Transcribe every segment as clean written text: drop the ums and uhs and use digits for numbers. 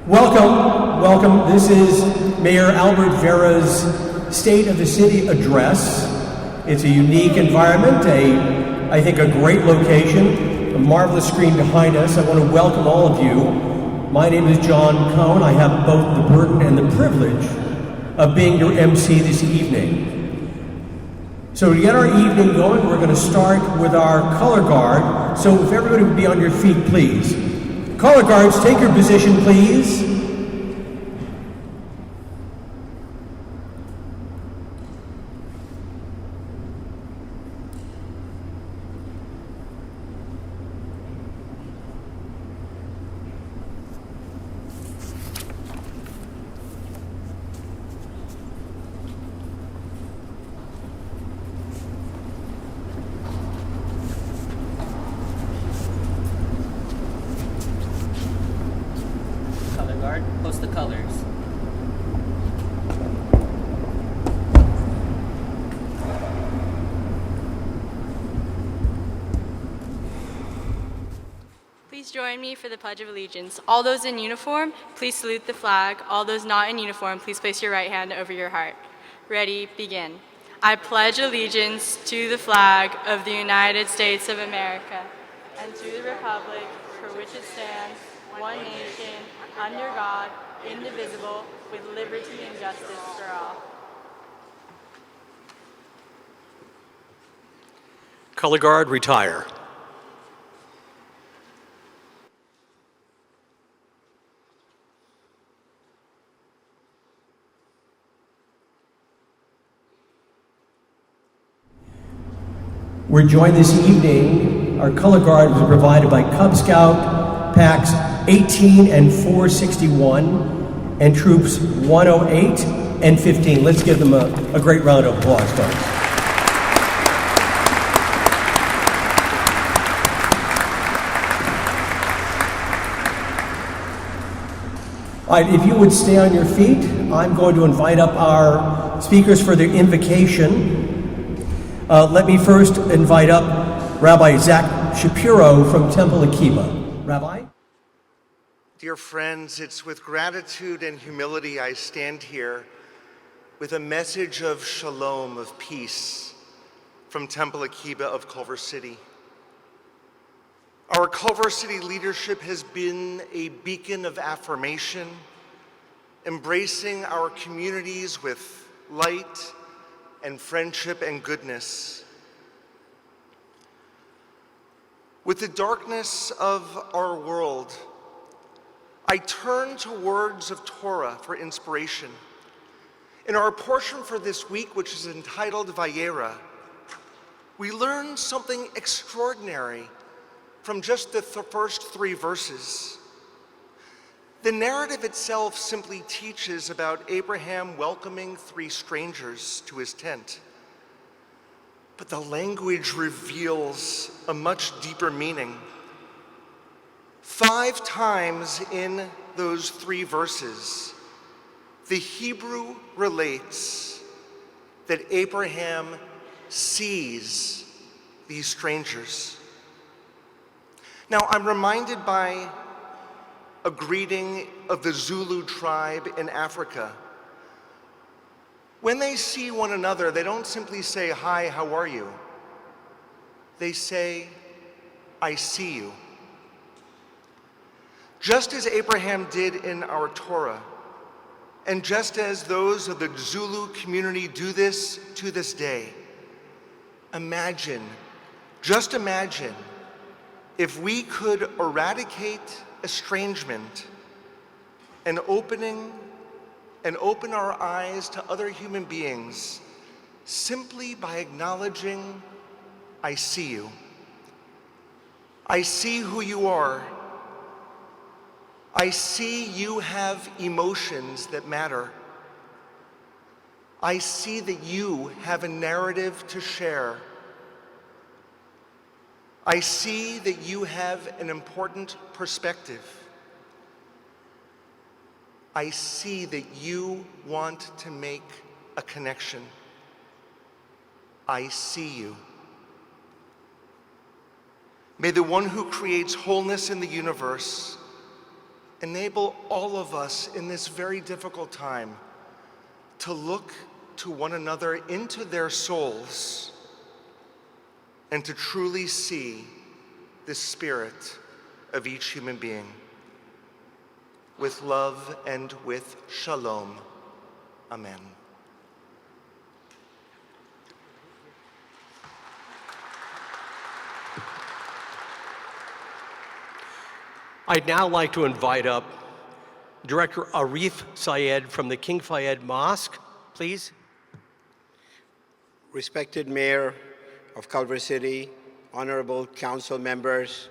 Welcome. This is Mayor Albert Vera's State of the City address. It's a unique environment, I think a great location, a marvelous screen behind us. I want to welcome all of you. My name is John Cohn. I have both the burden and the privilege of being your MC this evening. So to get our evening going, we're going to start with our color guard. So if everybody would be on your feet, please. Color guards, take your position, please. Post the colors. Please join me for the Pledge of Allegiance. All those in uniform, please salute the flag. All those not in uniform, please place your right hand over your heart. Ready, begin. I pledge allegiance to the flag of the United States of America and to the republic for which it stands, one nation, under God, indivisible, with liberty and justice for all. Color guard, retire. We're joined this evening, our color guard was provided by Cub Scout Packs 18 and 461 and Troops 108 and 15. Let's give them a great round of applause, folks. All right, if you would stay on your feet, I'm going to invite up our speakers for the invocation. Let me first invite up Rabbi Zach Shapiro from Temple Akiba. Rabbi? Dear friends, it's with gratitude and humility I stand here with a message of shalom, of peace, from Temple Akiba of Culver City. Our Culver City leadership has been a beacon of affirmation, embracing our communities with light and friendship and goodness. With the darkness of our world, I turn to words of Torah for inspiration. In our portion for this week, which is entitled Vayera, we learn something extraordinary from just the first 3 verses. The narrative itself simply teaches about Abraham welcoming 3 strangers to his tent. But the language reveals a much deeper meaning. 5 times in those 3 verses, the Hebrew relates that Abraham sees these strangers. Now, I'm reminded by a greeting of the Zulu tribe in Africa. When they see one another, they don't simply say, "Hi, how are you?" They say, "I see you." Just as Abraham did in our Torah, and just as those of the Zulu community do this to this day, just imagine if we could eradicate estrangement and open our eyes to other human beings simply by acknowledging, "I see you. I see who you are. I see you have emotions that matter. I see that you have a narrative to share. I see that you have an important perspective. I see that you want to make a connection. I see you." May the one who creates wholeness in the universe enable all of us in this very difficult time to look to one another into their souls and to truly see the spirit of each human being. With love and with shalom. Amen. I'd now like to invite up Director Arif Syed from the King Fayed Mosque, please. Respected Mayor of Culver City, honorable council members,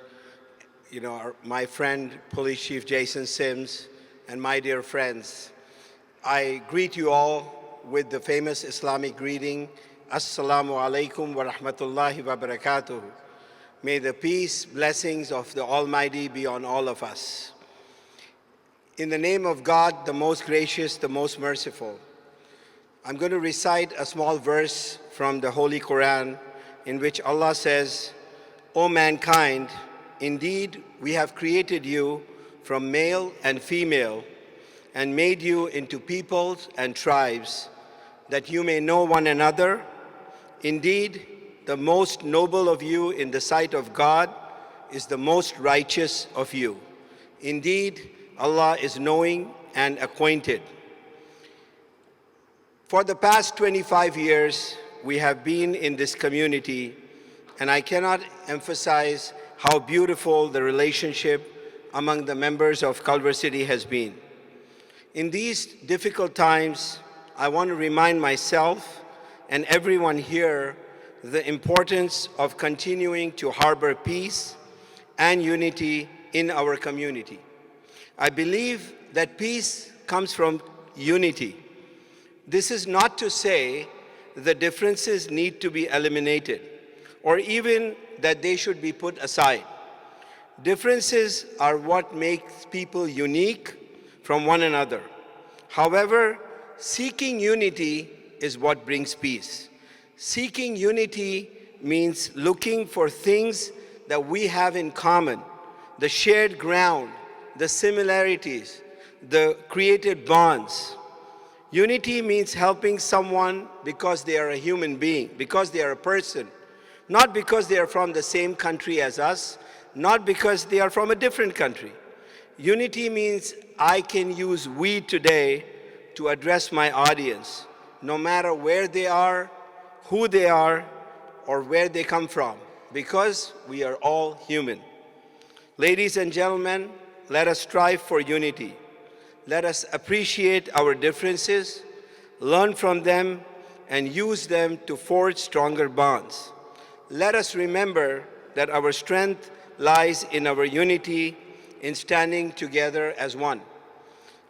my friend, Police Chief Jason Sims, and my dear friends, I greet you all with the famous Islamic greeting, Assalamu alaikum wa rahmatullahi wa barakatuh. May the peace, blessings of the Almighty be on all of us. In the name of God, the most gracious, the most merciful, I'm going to recite a small verse from the Holy Quran in which Allah says, O mankind, indeed we have created you from male and female and made you into peoples and tribes that you may know one another. Indeed, the most noble of you in the sight of God is the most righteous of you. Indeed, Allah is knowing and acquainted. For the past 25 years, we have been in this community, and I cannot emphasize how beautiful the relationship among the members of Culver City has been. In these difficult times, I want to remind myself and everyone here the importance of continuing to harbor peace and unity in our community. I believe that peace comes from unity. This is not to say the differences need to be eliminated or even that they should be put aside. Differences are what makes people unique from one another. However, seeking unity is what brings peace. Seeking unity means looking for things that we have in common, the shared ground, the similarities, the created bonds. Unity means helping someone because they are a human being, because they are a person, not because they are from the same country as us, not because they are from a different country. Unity means I can use we today to address my audience, no matter where they are, who they are, or where they come from, because we are all human. Ladies and gentlemen, let us strive for unity. Let us appreciate our differences, learn from them, and use them to forge stronger bonds. Let us remember that our strength lies in our unity, in standing together as one.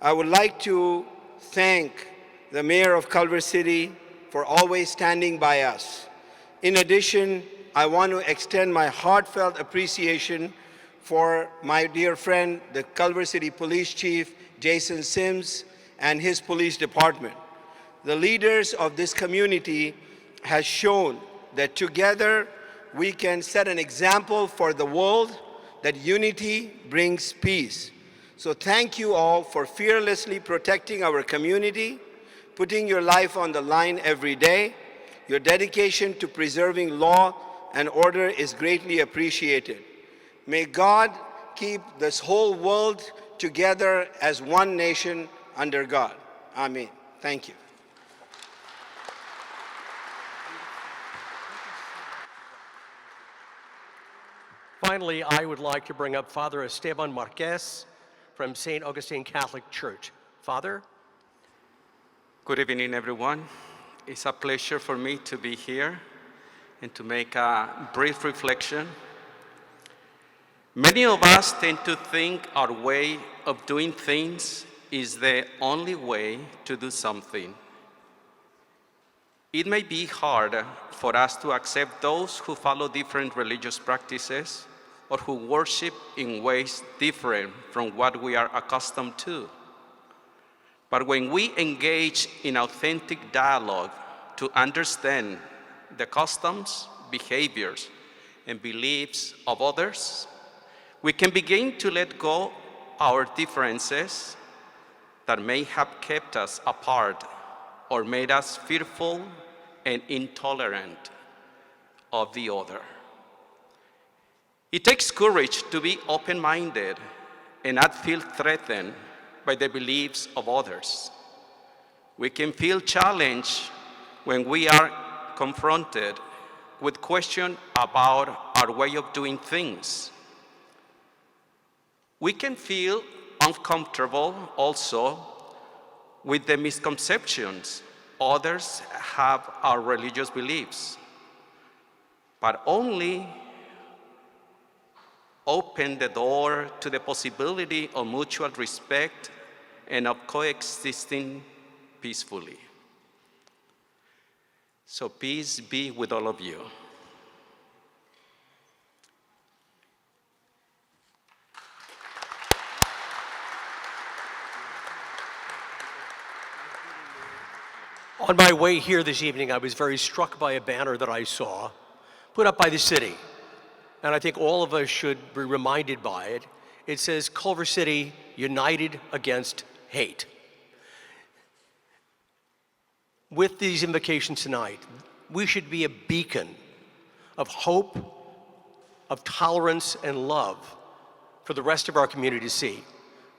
I would like to thank the Mayor of Culver City for always standing by us. In addition, I want to extend my heartfelt appreciation for my dear friend, the Culver City Police Chief, Jason Sims, and his police department. The leaders of this community has shown that together we can set an example for the world that unity brings peace. So thank you all for fearlessly protecting our community, putting your life on the line every day. Your dedication to preserving law and order is greatly appreciated. May God keep this whole world together as one nation under God. Amen. Thank you. Finally, I would like to bring up Father Esteban Marquez from St. Augustine Catholic Church. Father? Good evening, everyone. It's a pleasure for me to be here and to make a brief reflection. Many of us tend to think our way of doing things is the only way to do something. It may be hard for us to accept those who follow different religious practices or who worship in ways different from what we are accustomed to. But when we engage in authentic dialogue to understand the customs, behaviors, and beliefs of others, we can begin to let go our differences that may have kept us apart or made us fearful and intolerant of the other. It takes courage to be open-minded and not feel threatened by the beliefs of others. We can feel challenged when we are confronted with questions about our way of doing things. We can feel uncomfortable also with the misconceptions others have our religious beliefs, but only open the door to the possibility of mutual respect and of coexisting peacefully. So peace be with all of you. On my way here this evening, I was very struck by a banner that I saw put up by the city. And I think all of us should be reminded by it. It says, Culver City United Against Hate. With these invocations tonight, we should be a beacon of hope, of tolerance, and love for the rest of our community to see.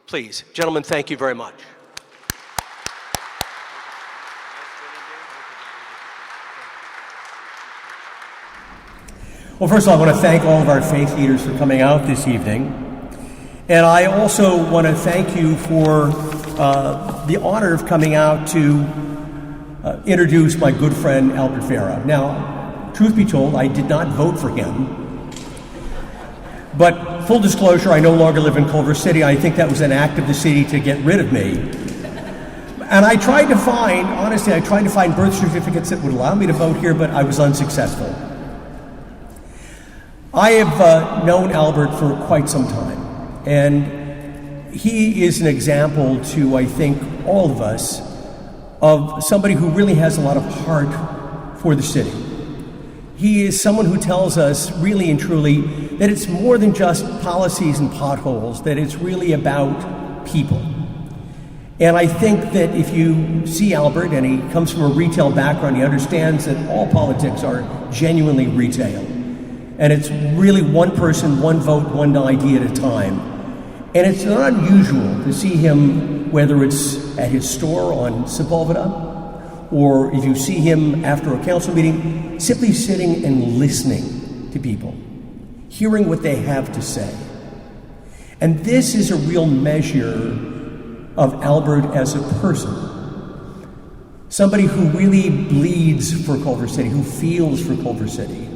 Please, gentlemen, thank you very much. Well, first of all, I want to thank all of our faith leaders for coming out this evening. And I also want to thank you for the honor of coming out to introduce my good friend, Albert Vera. Now, truth be told, I did not vote for him. But full disclosure, I no longer live in Culver City. I think that was an act of the city to get rid of me. And I tried to find, honestly, birth certificates that would allow me to vote here, but I was unsuccessful. I have known Albert for quite some time, and he is an example to, I think, all of us of somebody who really has a lot of heart for the city. He is someone who tells us really and truly that it's more than just policies and potholes, that it's really about people. And I think that if you see Albert, and he comes from a retail background, he understands that all politics are genuinely retail. And it's really one person, one vote, one idea at a time. And it's not unusual to see him, whether it's at his store on Sepulveda, or if you see him after a council meeting, simply sitting and listening to people, hearing what they have to say. And this is a real measure of Albert as a person. Somebody who really bleeds for Culver City, who feels for Culver City.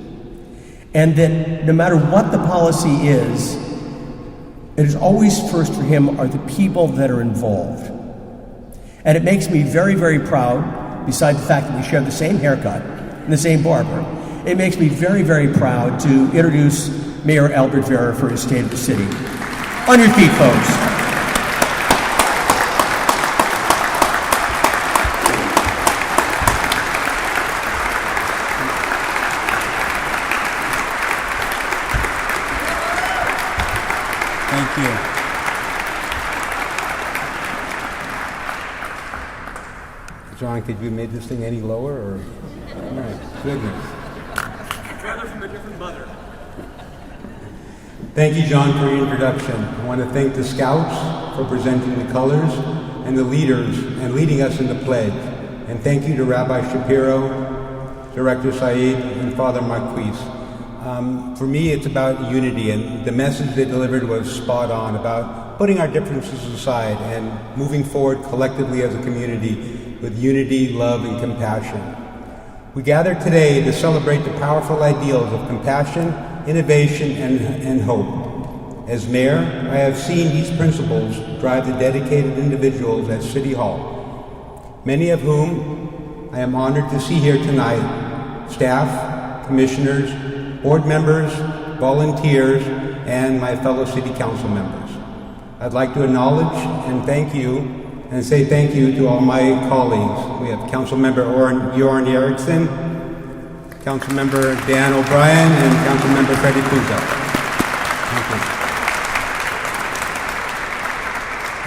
And that no matter what the policy is, it is always first for him are the people that are involved. And it makes me very, very proud, besides the fact that we share the same haircut and the same barber, it makes me very, very proud to introduce Mayor Albert Vera for his State of the City. On your feet, folks. Thank you. John, could you make this thing any lower? Or? All right, goodness. Brother from a different mother. Thank you, John, for your introduction. I want to thank the Scouts for presenting the colors and the leaders and leading us in the pledge. And thank you to Rabbi Shapiro, Director Saeed, and Father Marquise. For me, it's about unity, and the message they delivered was spot on about putting our differences aside and moving forward collectively as a community with unity, love, and compassion. We gather today to celebrate the powerful ideals of compassion, innovation, and hope. As mayor, I have seen these principles drive the dedicated individuals at City Hall, many of whom I am honored to see here tonight: staff, commissioners, board members, volunteers, and my fellow city council members. I'd like to acknowledge and thank you and say thank you to all my colleagues. We have Council Member Jorn Erickson, Council Member Dan O'Brien, and Council Member Freddie Puzo. Thank you.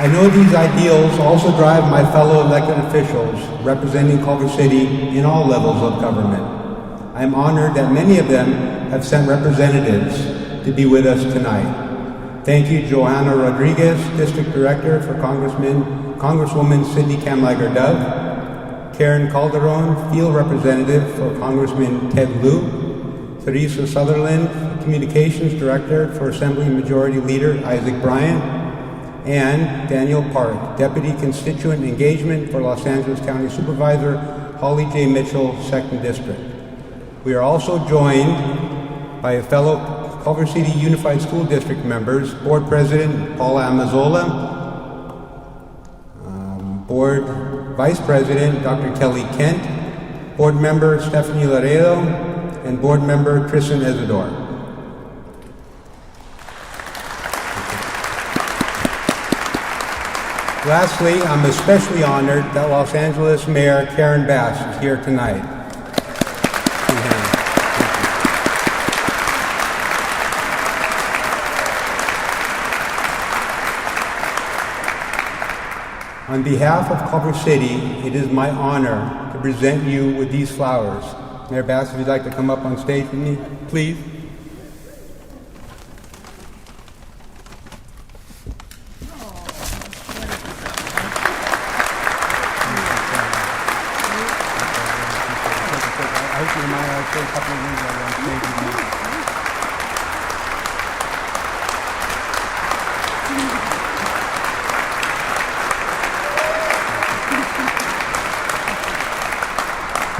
I know these ideals also drive my fellow elected officials representing Culver City in all levels of government. I am honored that many of them have sent representatives to be with us tonight. Thank you, Johanna Rodriguez, District Director for Congresswoman Cindy Kamlager-Dove, Karen Calderon, Field Representative for Congressman Ted Lieu, Teresa Sutherland, Communications Director for Assembly Majority Leader Isaac Bryant, and Daniel Park, Deputy Constituent Engagement for Los Angeles County Supervisor Holly J. Mitchell, 2nd District. We are also joined by fellow Culver City Unified School District members, Board President Paula Amazola, Board Vice President Dr. Kelly Kent, Board Member Stephanie Laredo, and Board Member Tristan Isidore. Lastly, I'm especially honored that Los Angeles Mayor Karen Bass is here tonight. On behalf of Culver City, it is my honor to present you with these flowers. Mayor Bass, if you'd like to come up on stage with me, please.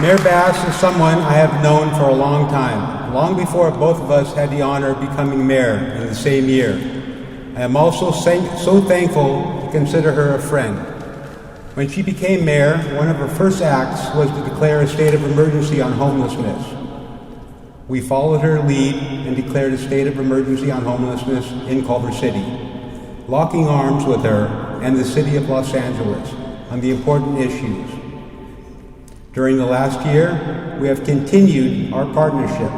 Mayor Bass is someone I have known for a long time, long before both of us had the honor of becoming mayor in the same year. I am also so thankful to consider her a friend. When she became mayor, one of her first acts was to declare a state of emergency on homelessness. We followed her lead and declared a state of emergency on homelessness in Culver City, locking arms with her and the city of Los Angeles on the important issues. During the last year, we have continued our partnership.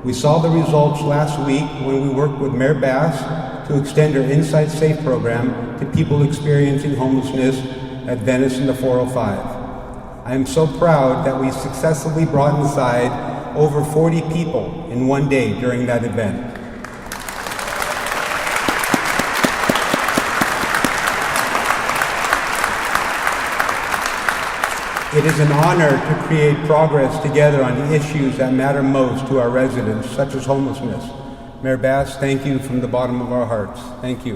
We saw the results last week when we worked with Mayor Bass to extend our Inside Safe program to people experiencing homelessness at Venice and the 405. I am so proud that we successfully brought inside over 40 people in one day during that event. It is an honor to create progress together on the issues that matter most to our residents, such as homelessness. Mayor Bass, thank you from the bottom of our hearts. Thank you.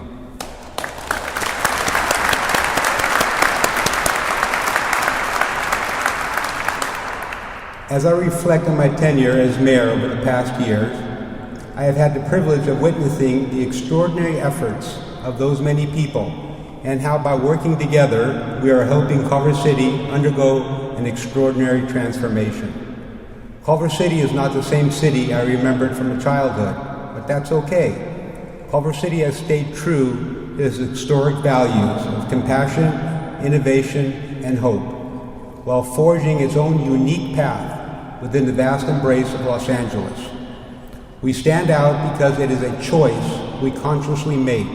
As I reflect on my tenure as mayor over the past years, I have had the privilege of witnessing the extraordinary efforts of those many people and how by working together, we are helping Culver City undergo an extraordinary transformation. Culver City is not the same city I remembered from childhood, but that's okay. Culver City has stayed true to its historic values of compassion, innovation, and hope, while forging its own unique path within the vast embrace of Los Angeles. We stand out because it is a choice we consciously make.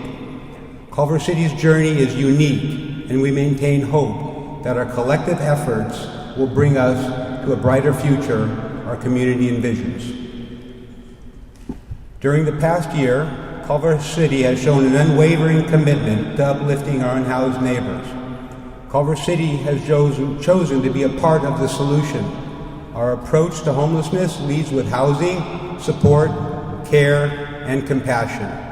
Culver City's journey is unique, and we maintain hope that our collective efforts will bring us to a brighter future our community envisions. During the past year, Culver City has shown an unwavering commitment to uplifting our unhoused neighbors. Culver City has chosen to be a part of the solution. Our approach to homelessness leads with housing, support, care, and compassion.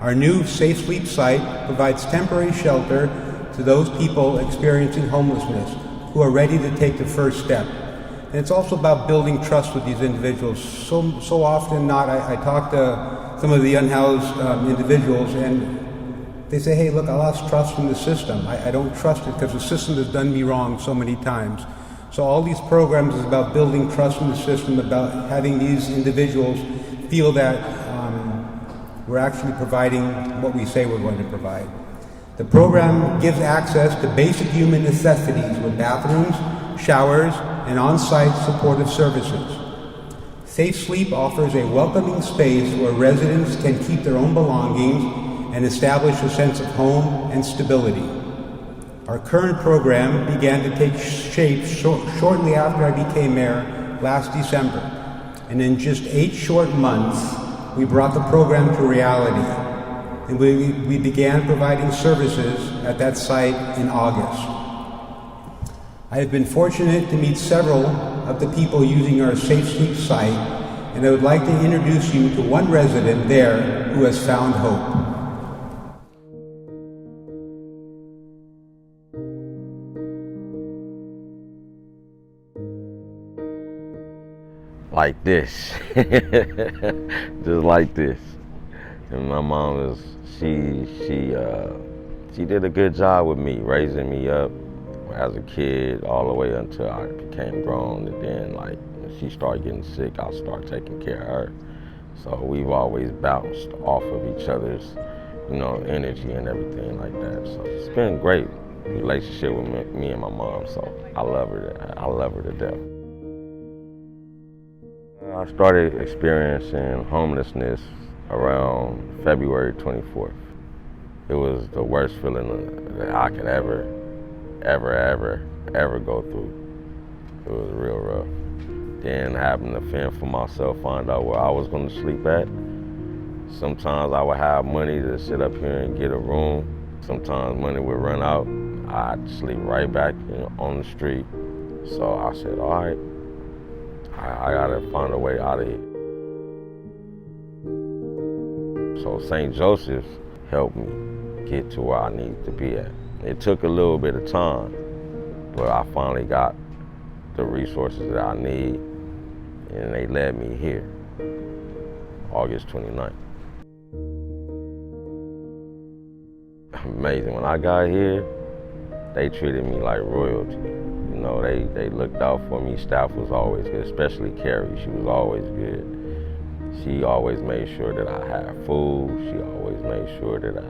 Our new Safe Sleep site provides temporary shelter to those people experiencing homelessness who are ready to take the first step. And it's also about building trust with these individuals. So often I talk to some of the unhoused individuals and they say, hey, look, I lost trust in the system. I don't trust it because the system has done me wrong so many times. So all these programs is about building trust in the system, about having these individuals feel that we're actually providing what we say we're going to provide. The program gives access to basic human necessities with bathrooms, showers, and on-site supportive services. Safe Sleep offers a welcoming space where residents can keep their own belongings and establish a sense of home and stability. Our current program began to take shape shortly after I became mayor last December, and in just 8 short months, we brought the program to reality, and we began providing services at that site in August. I have been fortunate to meet several of the people using our Safe Sleep site, and I would like to introduce you to one resident there who has found hope. Like this, just like this. And my mom she did a good job with me, raising me up as a kid all the way until I became grown. And then like when she started getting sick, I started taking care of her. So we've always bounced off of each other's, energy and everything like that. So it's been a great relationship with me and my mom. So I love her to death. I started experiencing homelessness around February 24th. It was the worst feeling that I could ever go through. It was real rough. Then having to fend for myself, find out where I was going to sleep at. Sometimes I would have money to sit up here and get a room. Sometimes money would run out. I'd sleep right back on the street. So I said, all right, I gotta find a way out of here. So St. Joseph's helped me get to where I needed to be at. It took a little bit of time, but I finally got the resources that I need, and they led me here, August 29th. Amazing. When I got here, they treated me like royalty. They looked out for me. Staff was always good, especially Carrie. She was always good. She always made sure that I had food. She always made sure that I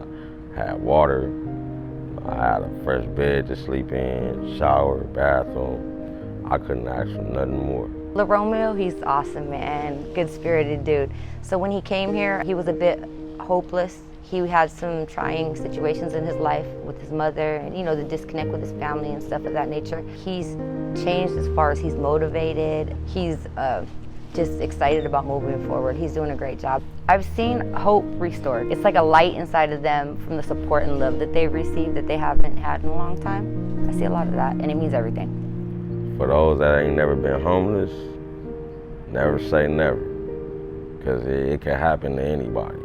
had water. I had a fresh bed to sleep in, shower, bathroom. I couldn't ask for nothing more. Romeo, he's awesome, man. Good-spirited dude. So when he came here, he was a bit hopeless. He had some trying situations in his life with his mother and, the disconnect with his family and stuff of that nature. He's changed as far as he's motivated. He's just excited about moving forward. He's doing a great job. I've seen hope restored. It's like a light inside of them from the support and love that they've received that they haven't had in a long time. I see a lot of that, and it means everything. For those that ain't never been homeless, never say never, because it can happen to anybody.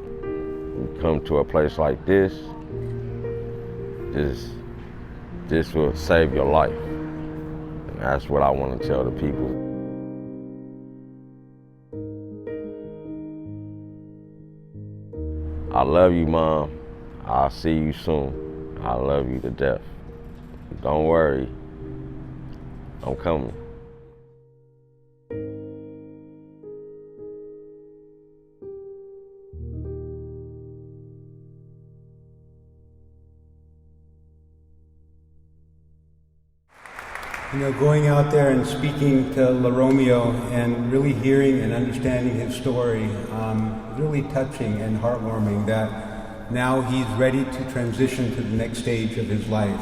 You come to a place like this will save your life. And that's what I want to tell the people. I love you, Mom. I'll see you soon. I love you to death. Don't worry, I'm coming. Going out there and speaking to Romeo and really hearing and understanding his story, really touching and heartwarming that now he's ready to transition to the next stage of his life.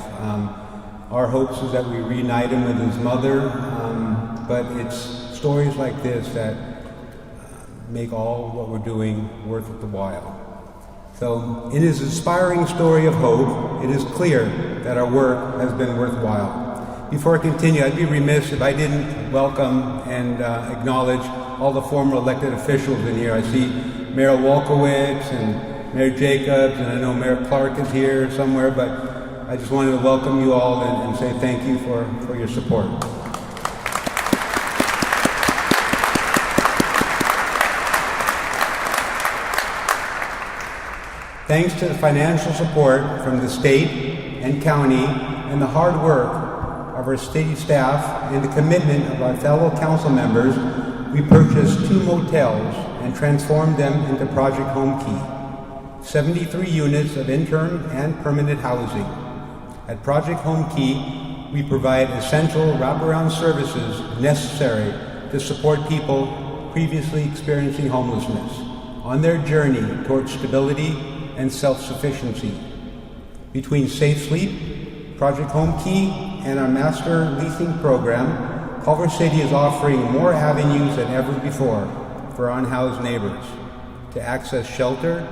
Our hopes is that we reunite him with his mother, but it's stories like this that make all what we're doing worth the while. So in his inspiring story of hope, it is clear that our work has been worthwhile. Before I continue, I'd be remiss if I didn't welcome and acknowledge all the former elected officials in here. I see Mayor Wolkowitz and Mayor Jacobs, and I know Mayor Clark is here somewhere, but I just wanted to welcome you all and say thank you for your support. Thanks to the financial support from the state and county and the hard work of our city staff and the commitment of our fellow council members, we purchased 2 motels and transformed them into Project Home Key, 73 units of interim and permanent housing. At Project Home Key, we provide essential wraparound services necessary to support people previously experiencing homelessness on their journey towards stability and self-sufficiency. Between Safe Sleep, Project Home Key, and our master leasing program, Culver City is offering more avenues than ever before for unhoused neighbors to access shelter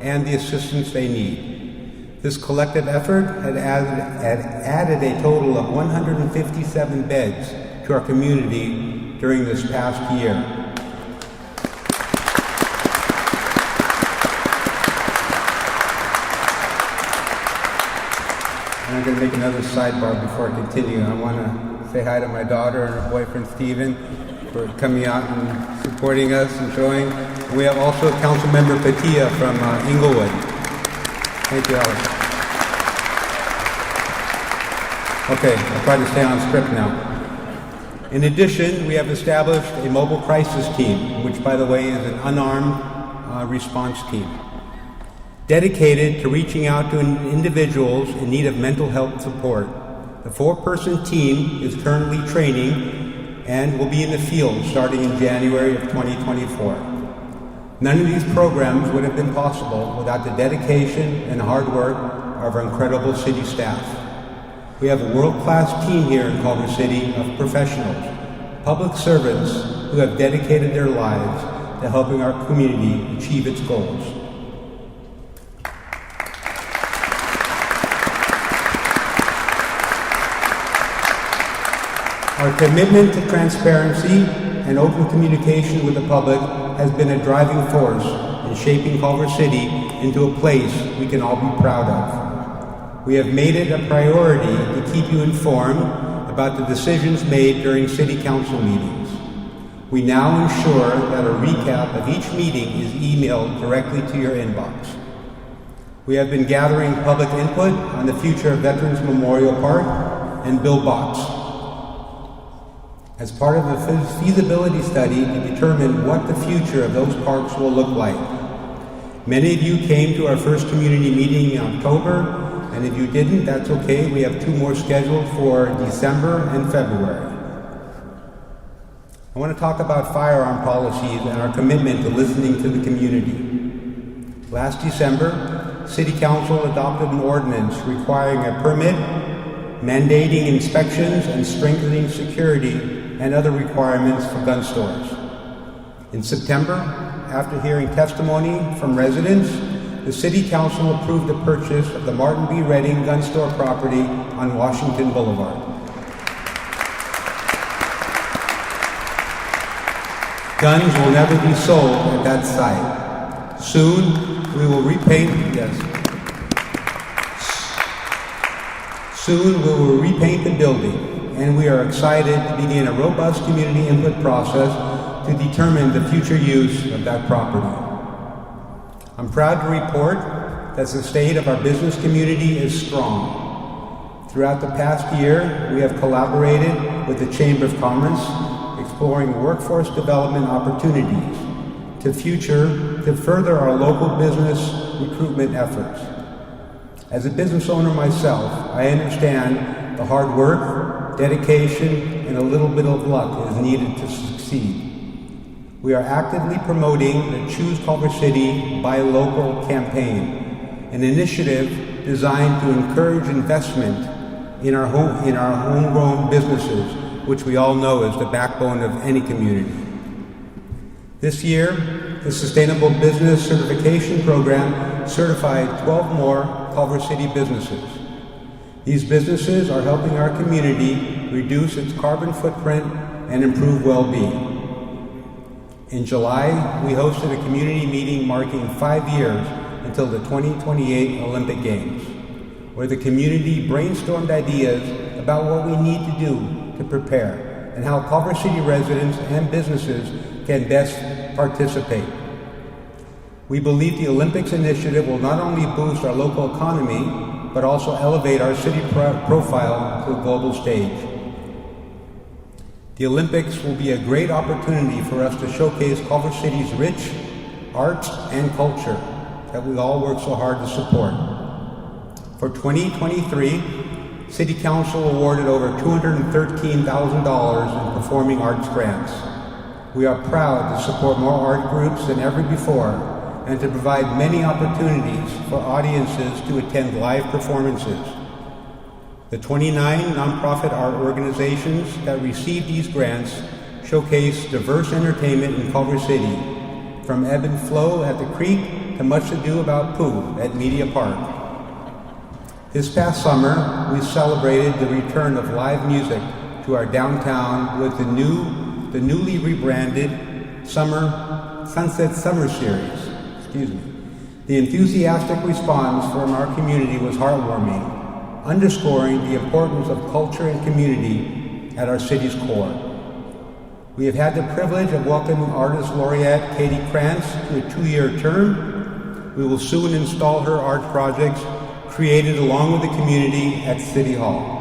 and the assistance they need. This collective effort had added a total of 157 beds to our community during this past year. I'm going to make another sidebar before I continue. I want to say hi to my daughter and her boyfriend Stephen for coming out and supporting us and showing. We have also Councilmember Patia from Inglewood. Thank you, Alex. Okay, I'll try to stay on script now. In addition, we have established a mobile crisis team, which, by the way, is an unarmed response team, dedicated to reaching out to individuals in need of mental health support. The 4-person team is currently training and will be in the field starting in January of 2024. None of these programs would have been possible without the dedication and hard work of our incredible city staff. We have a world-class team here in Culver City of professionals, public servants who have dedicated their lives to helping our community achieve its goals. Our commitment to transparency and open communication with the public has been a driving force in shaping Culver City into a place we can all be proud of. We have made it a priority to keep you informed about the decisions made during City Council meetings. We now ensure that a recap of each meeting is emailed directly to your inbox. We have been gathering public input on the future of Veterans Memorial Park and Bill Box, as part of the feasibility study to determine what the future of those parks will look like. Many of you came to our first community meeting in October, and if you didn't, that's okay. We have 2 more scheduled for December and February. I want to talk about firearm policies and our commitment to listening to the community. Last December, City Council adopted an ordinance requiring a permit, mandating inspections, and strengthening security and other requirements for gun stores. In September, after hearing testimony from residents, the City Council approved the purchase of the Martin B. Redding gun store property on Washington Boulevard. Guns will never be sold at that site. Soon, we will repaint the building, and we are excited to begin a robust community input process to determine the future use of that property. I'm proud to report that the state of our business community is strong. Throughout the past year, we have collaborated with the Chamber of Commerce, exploring workforce development opportunities to further our local business recruitment efforts. As a business owner myself, I understand the hard work, dedication, and a little bit of luck is needed to succeed. We are actively promoting the Choose Culver City Buy Local campaign, an initiative designed to encourage investment in our homegrown businesses, which we all know is the backbone of any community. This year, the Sustainable Business Certification Program certified 12 more Culver City businesses. These businesses are helping our community reduce its carbon footprint and improve well-being. In July, we hosted a community meeting marking 5 years until the 2028 Olympic Games, where the community brainstormed ideas about what we need to do to prepare and how Culver City residents and businesses can best participate. We believe the Olympics initiative will not only boost our local economy, but also elevate our city profile to a global stage. The Olympics will be a great opportunity for us to showcase Culver City's rich arts and culture that we all work so hard to support. For 2023, City Council awarded over $213,000 in performing arts grants. We are proud to support more art groups than ever before and to provide many opportunities for audiences to attend live performances. The 29 nonprofit art organizations that received these grants showcase diverse entertainment in Culver City, from Ebb and Flow at the Creek to Much Ado About Pooh at Media Park. This past summer, we celebrated the return of live music to our downtown with the newly rebranded Sunset Summer Series. The enthusiastic response from our community was heartwarming, underscoring the importance of culture and community at our city's core. We have had the privilege of welcoming artist laureate Katie Krantz to a 2-year term. We will soon install her art projects created along with the community at City Hall.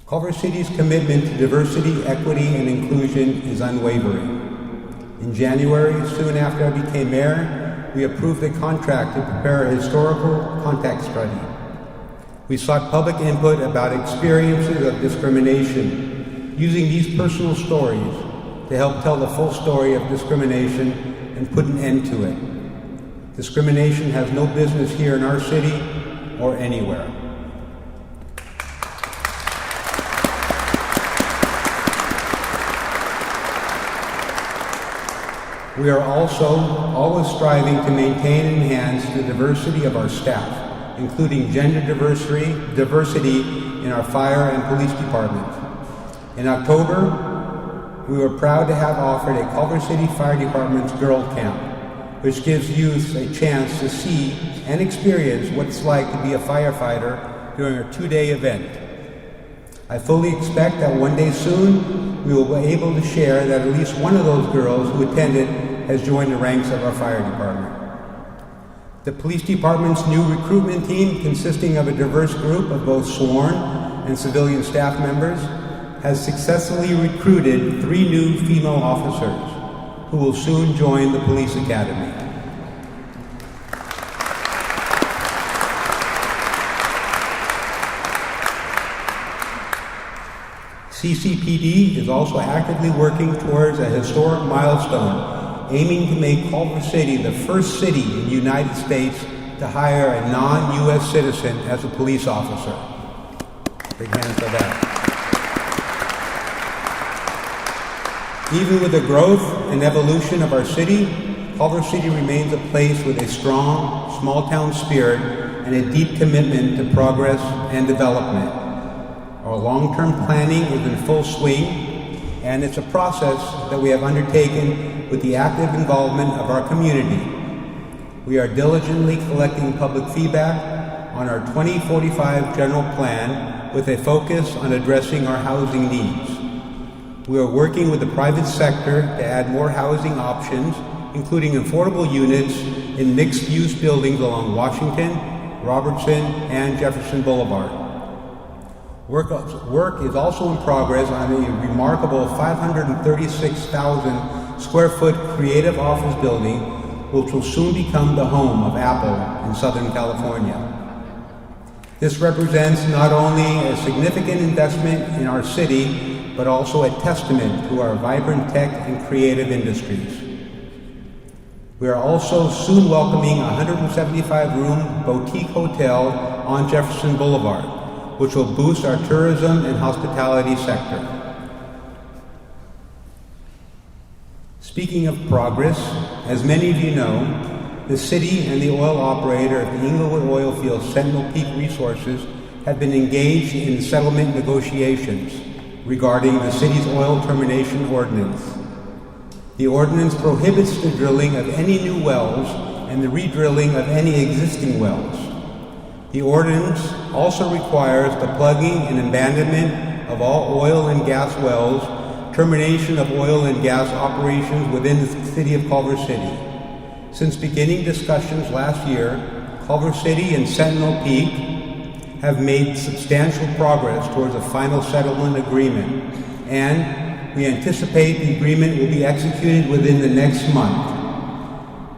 Culver City's commitment to diversity, equity, and inclusion is unwavering. In January, soon after I became mayor, we approved a contract to prepare a historical context study. We sought public input about experiences of discrimination, using these personal stories to help tell the full story of discrimination and put an end to it. Discrimination has no business here in our city or anywhere. We are also always striving to maintain and enhance the diversity of our staff, including gender diversity in our fire and police departments. In October, we were proud to have offered a Culver City Fire Department's Girl Camp, which gives youth a chance to see and experience what it's like to be a firefighter during a 2-day event. I fully expect that one day soon, we will be able to share that at least one of those girls who attended has joined the ranks of our fire department. The police department's new recruitment team, consisting of a diverse group of both sworn and civilian staff members, has successfully recruited 3 new female officers who will soon join the police academy. CCPD is also actively working towards a historic milestone, aiming to make Culver City the first city in the United States to hire a non-U.S. citizen as a police officer. Big hand for that. Even with the growth and evolution of our city, Culver City remains a place with a strong, small-town spirit and a deep commitment to progress and development. Our long-term planning is in full swing, and it's a process that we have undertaken with the active involvement of our community. We are diligently collecting public feedback on our 2045 general plan with a focus on addressing our housing needs. We are working with the private sector to add more housing options, including affordable units in mixed-use buildings along Washington, Robertson, and Jefferson Boulevard. Work is also in progress on a remarkable 536,000 square foot creative office building, which will soon become the home of Apple in Southern California. This represents not only a significant investment in our city, but also a testament to our vibrant tech and creative industries. We are also soon welcoming a 175-room boutique hotel on Jefferson Boulevard, which will boost our tourism and hospitality sector. Speaking of progress, as many of you know, the city and the oil operator of the Inglewood oil field, Sentinel Peak Resources, have been engaged in settlement negotiations regarding the city's oil termination ordinance. The ordinance prohibits the drilling of any new wells and the re-drilling of any existing wells. The ordinance also requires the plugging and abandonment of all oil and gas wells, termination of oil and gas operations within the city of Culver City. Since beginning discussions last year, Culver City and Sentinel Peak have made substantial progress towards a final settlement agreement, and we anticipate the agreement will be executed within the next month.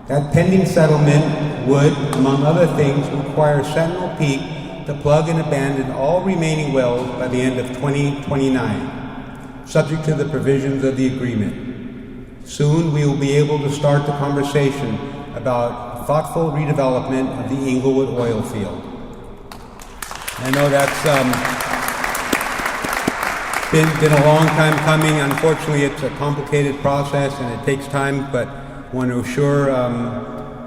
That pending settlement would, among other things, require Sentinel Peak to plug and abandon all remaining wells by the end of 2029, subject to the provisions of the agreement. Soon we will be able to start the conversation about thoughtful redevelopment of the Inglewood oil field. I know that's been a long time coming. Unfortunately, it's a complicated process and it takes time, but I want to assure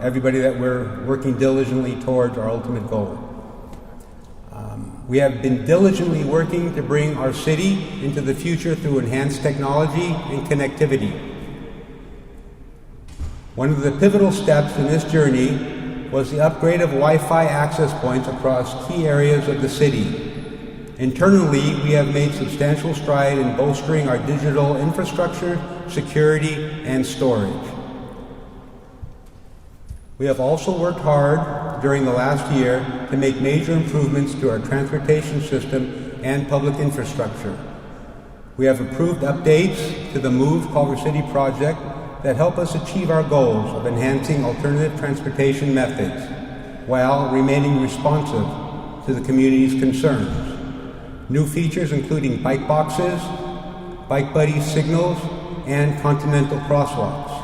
everybody that we're working diligently towards our ultimate goal. We have been diligently working to bring our city into the future through enhanced technology and connectivity. One of the pivotal steps in this journey was the upgrade of Wi-Fi access points across key areas of the city. Internally, we have made substantial strides in bolstering our digital infrastructure, security, and storage. We have also worked hard during the last year to make major improvements to our transportation system and public infrastructure. We have approved updates to the Move Culver City project that help us achieve our goals of enhancing alternative transportation methods while remaining responsive to the community's concerns. New features including bike boxes, bike buddy signals, and continental crosswalks.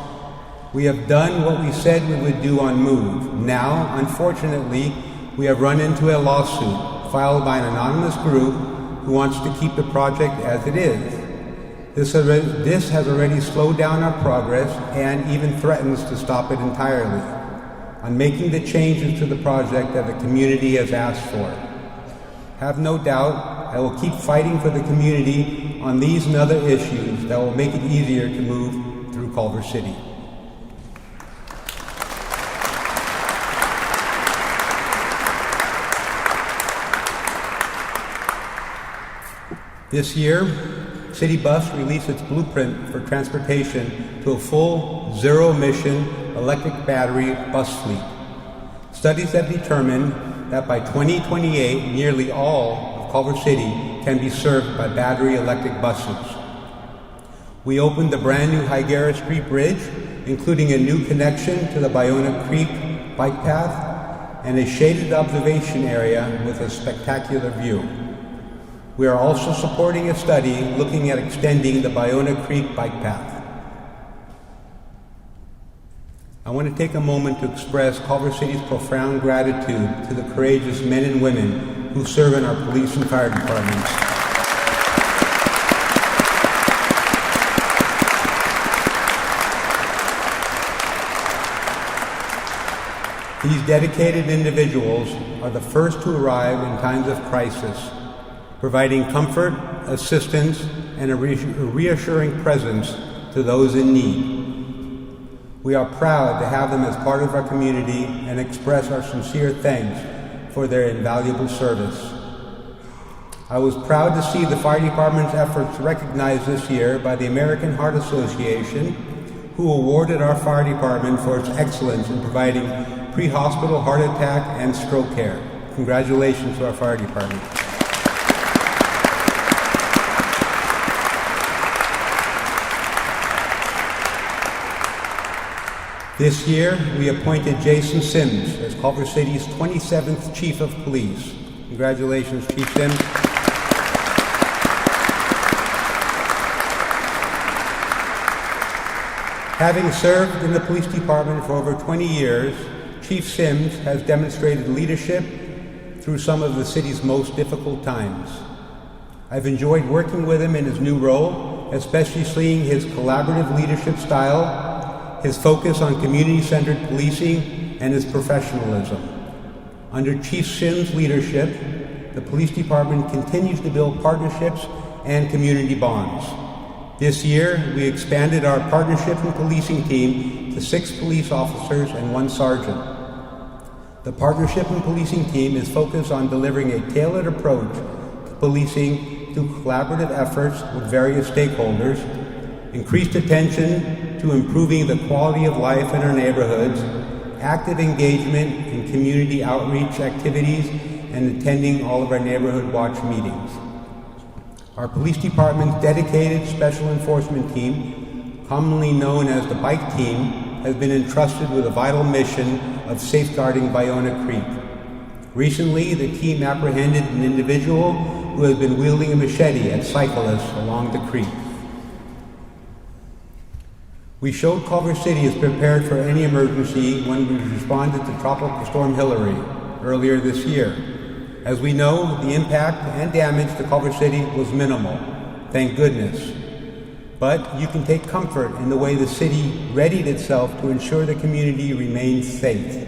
We have done what we said we would do on Move. Now, unfortunately, we have run into a lawsuit filed by an anonymous group who wants to keep the project as it is. This has already slowed down our progress and even threatens to stop it entirely on making the changes to the project that the community has asked for. Have no doubt, I will keep fighting for the community on these and other issues that will make it easier to move through Culver City. This year, City Bus released its blueprint for transportation to a full zero-emission electric battery bus fleet. Studies have determined that by 2028, nearly all of Culver City can be served by battery electric buses. We opened the brand new Higuera Street Bridge, including a new connection to the Ballona Creek bike path and a shaded observation area with a spectacular view. We are also supporting a study looking at extending the Ballona Creek bike path. I want to take a moment to express Culver City's profound gratitude to the courageous men and women who serve in our police and fire departments. These dedicated individuals are the first to arrive in times of crisis, providing comfort, assistance, and a reassuring presence to those in need. We are proud to have them as part of our community and express our sincere thanks for their invaluable service. I was proud to see the fire department's efforts recognized this year by the American Heart Association, who awarded our fire department for its excellence in providing pre-hospital heart attack and stroke care. Congratulations to our fire department. This year, we appointed Jason Sims as Culver City's 27th Chief of Police. Congratulations, Chief Sims. Having served in the police department for over 20 years, Chief Sims has demonstrated leadership through some of the city's most difficult times. I've enjoyed working with him in his new role, especially seeing his collaborative leadership style, his focus on community-centered policing, and his professionalism. Under Chief Sims' leadership, the police department continues to build partnerships and community bonds. This year, we expanded our partnership and policing team to 6 police officers and 1 sergeant. The partnership and policing team is focused on delivering a tailored approach to policing through collaborative efforts with various stakeholders, increased attention to improving the quality of life in our neighborhoods, active engagement in community outreach activities, and attending all of our neighborhood watch meetings. Our police department's dedicated special enforcement team, commonly known as the Bike Team, has been entrusted with a vital mission of safeguarding Ballona Creek. Recently, the team apprehended an individual who has been wielding a machete at cyclists along the creek. We showed Culver City is prepared for any emergency when we responded to Tropical Storm Hillary earlier this year. As we know, the impact and damage to Culver City was minimal, thank goodness. But you can take comfort in the way the city readied itself to ensure the community remained safe.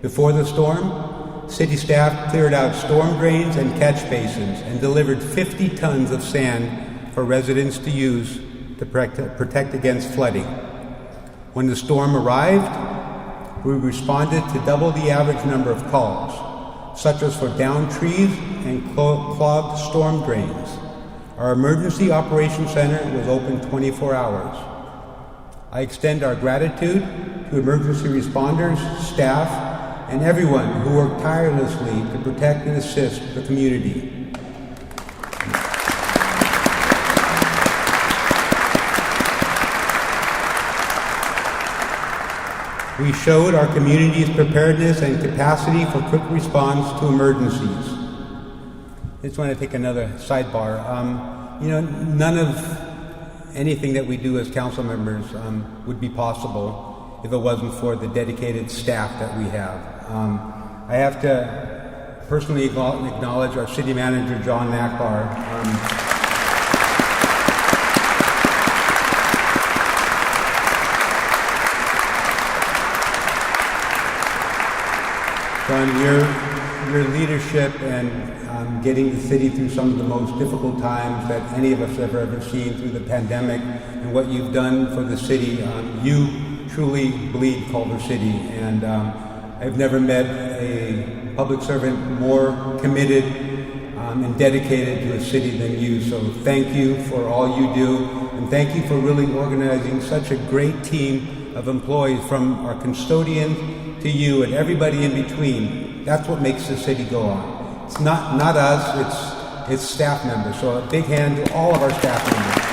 Before the storm, city staff cleared out storm drains and catch basins and delivered 50 tons of sand for residents to use to protect against flooding. When the storm arrived, we responded to double the average number of calls, such as for downed trees and clogged storm drains. Our Emergency Operations Center was open 24 hours. I extend our gratitude to emergency responders, staff, and everyone who worked tirelessly to protect and assist the community. We showed our community's preparedness and capacity for quick response to emergencies. I just want to take another sidebar. None of anything that we do as council members would be possible if it wasn't for the dedicated staff that we have. I have to personally acknowledge our city manager, John Nakbar. John, your leadership and getting the city through some of the most difficult times that any of us have ever seen through the pandemic, and what you've done for the city, you truly bleed Culver City, and I've never met a public servant more committed and dedicated to a city than you. So thank you for all you do, and thank you for really organizing such a great team of employees, from our custodians to you and everybody in between. That's what makes the city go on. It's not us, it's staff members. So a big hand to all of our staff members.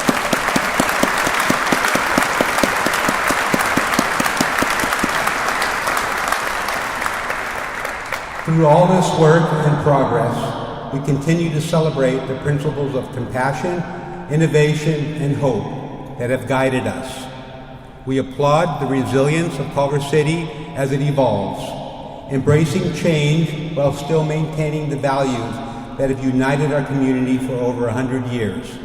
Through all this work and progress, we continue to celebrate the principles of compassion, innovation, and hope that have guided us. We applaud the resilience of Culver City as it evolves, embracing change while still maintaining the values that have united our community for over 100 years.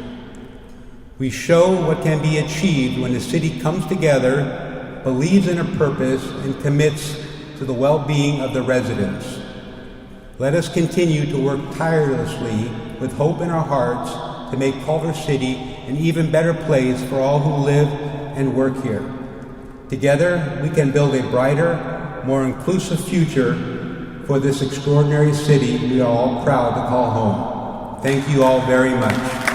We show what can be achieved when the city comes together, believes in a purpose, and commits to the well-being of the residents. Let us continue to work tirelessly with hope in our hearts to make Culver City an even better place for all who live and work here. Together, we can build a brighter, more inclusive future for this extraordinary city we are all proud to call home. Thank you all very much.